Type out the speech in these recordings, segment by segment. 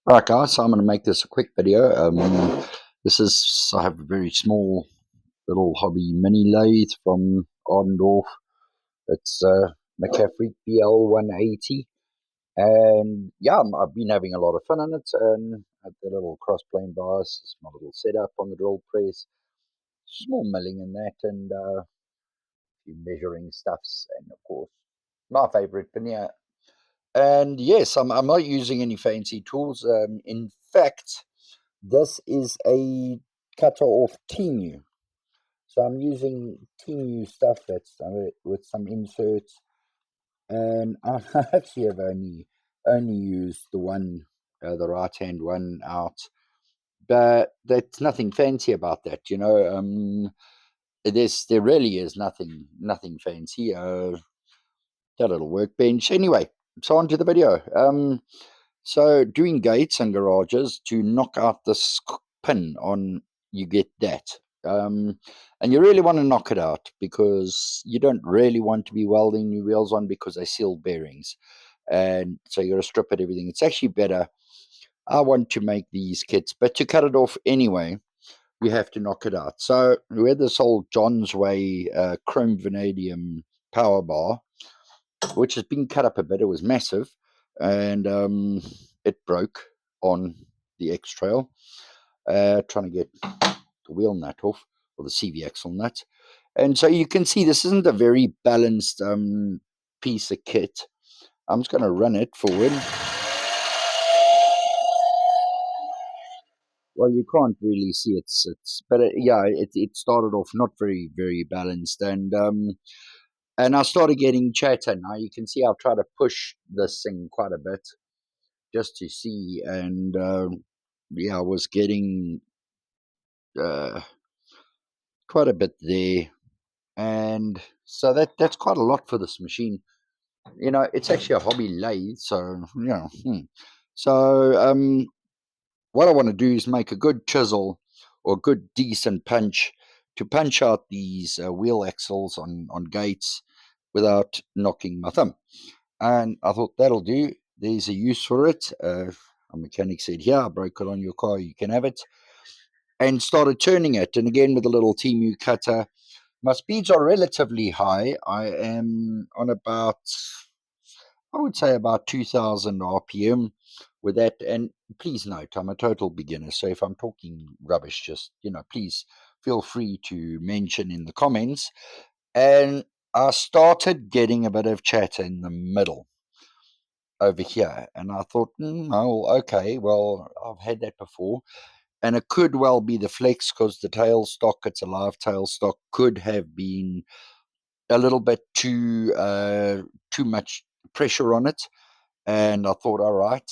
Alright guys, so I'm going to make this a quick video. I have a very small little hobby mini lathe from Ardendorf. It's Mac Afric BL180, and yeah, I've been having a lot of fun on it. And the little cross plane bias is my little setup on the drill press, small milling in that, and a few measuring stuffs, and of course my favorite veneer. And yes, I'm not using any fancy tools. In fact, this is a cutter off Temu. So I'm using Temu stuff that's with some inserts, and I actually have only used the one, the right hand one out, but there's nothing fancy about that, you know. There really is nothing fancy. That little workbench. Anyway, so on to the video. So doing gates and garages, to knock out this pin on, you get that. And you really want to knock it out because you don't really want to be welding new wheels on because they seal bearings. And so you got to strip it, everything. It's actually better. I want to make these kits, but to cut it off anyway, you have to knock it out. So we had this old John's Way chrome vanadium power bar, which has been cut up a bit. It was massive, and it broke on the X Trail, trying to get the wheel nut off, or the CV axle nut. And so you can see this isn't a very balanced piece of kit. I'm just going to run it forward. Well, you can't really see but it started off not very balanced, and I started getting chatter. Now you can see I've tried to push this thing quite a bit just to see, and I was getting uh, quite a bit there, and so that's quite a lot for this machine. You know, it's actually a hobby lathe, so So what I want to do is make a good chisel or good decent punch to punch out these wheel axles on gates without knocking my thumb. And I thought that'll do. There's a use for it. A mechanic said, "Here, I broke it on your car. You can have it." And started turning it. And again, with a little Temu cutter. My speeds are relatively high. I am on about, I would say, about 2000 RPM with that. And please note, I'm a total beginner. So if I'm talking rubbish, just, please feel free to mention in the comments. And I started getting a bit of chatter in the middle over here. And I thought, oh, okay, well, I've had that before. And it could well be the flex because the tailstock, it's a live tailstock, could have been a little bit too much pressure on it. And I thought, all right,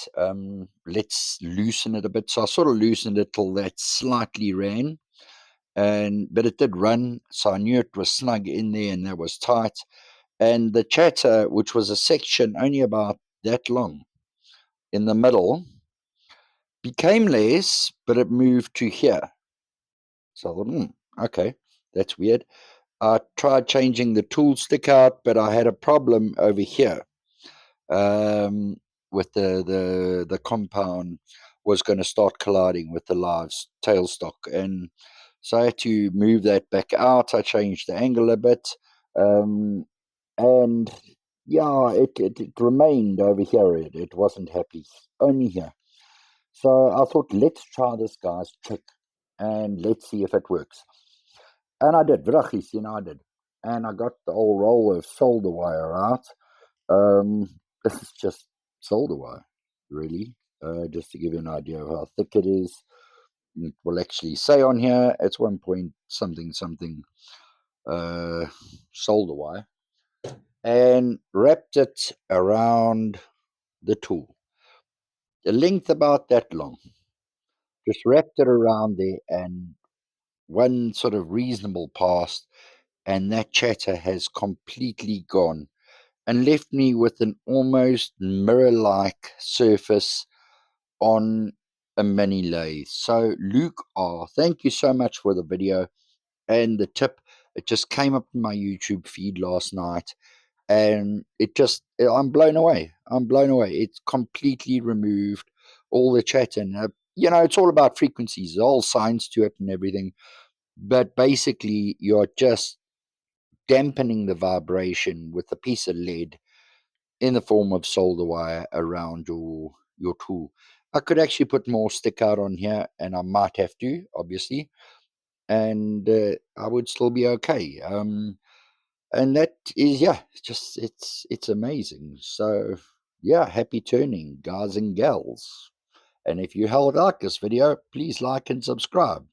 let's loosen it a bit. So I sort of loosened it till that slightly ran, but it did run. So I knew it was snug in there and that was tight. And the chatter, which was a section only about that long in the middle, became less, but it moved to here. So I thought, okay, that's weird. I tried changing the tool stick out, but I had a problem over here with the compound was going to start colliding with the live tailstock, and so I had to move that back out. I changed the angle a bit, and it remained over here. It wasn't happy only here. So I thought, let's try this guy's trick and let's see if it works. And I did, vrachies, I did. And I got the whole roll of solder wire out. This is just solder wire, really, just to give you an idea of how thick it is. It will actually say on here it's 1 point something solder wire, and wrapped it around the tool. The length about that long. Just wrapped it around there, and one sort of reasonable pass, and that chatter has completely gone and left me with an almost mirror-like surface on a mini lathe. So Luke R, thank you so much for the video and the tip. It just came up in my YouTube feed last night, and I'm blown away. It's completely removed all the chat. And it's all about frequencies, the whole science to it and everything. But basically, you're just dampening the vibration with a piece of lead in the form of solder wire around your tool. I could actually put more stick out on here, and I might have to, obviously, and I would still be okay. And that is, yeah, just it's amazing. So yeah, happy turning, guys and gals. And if you held like this video, please like and subscribe.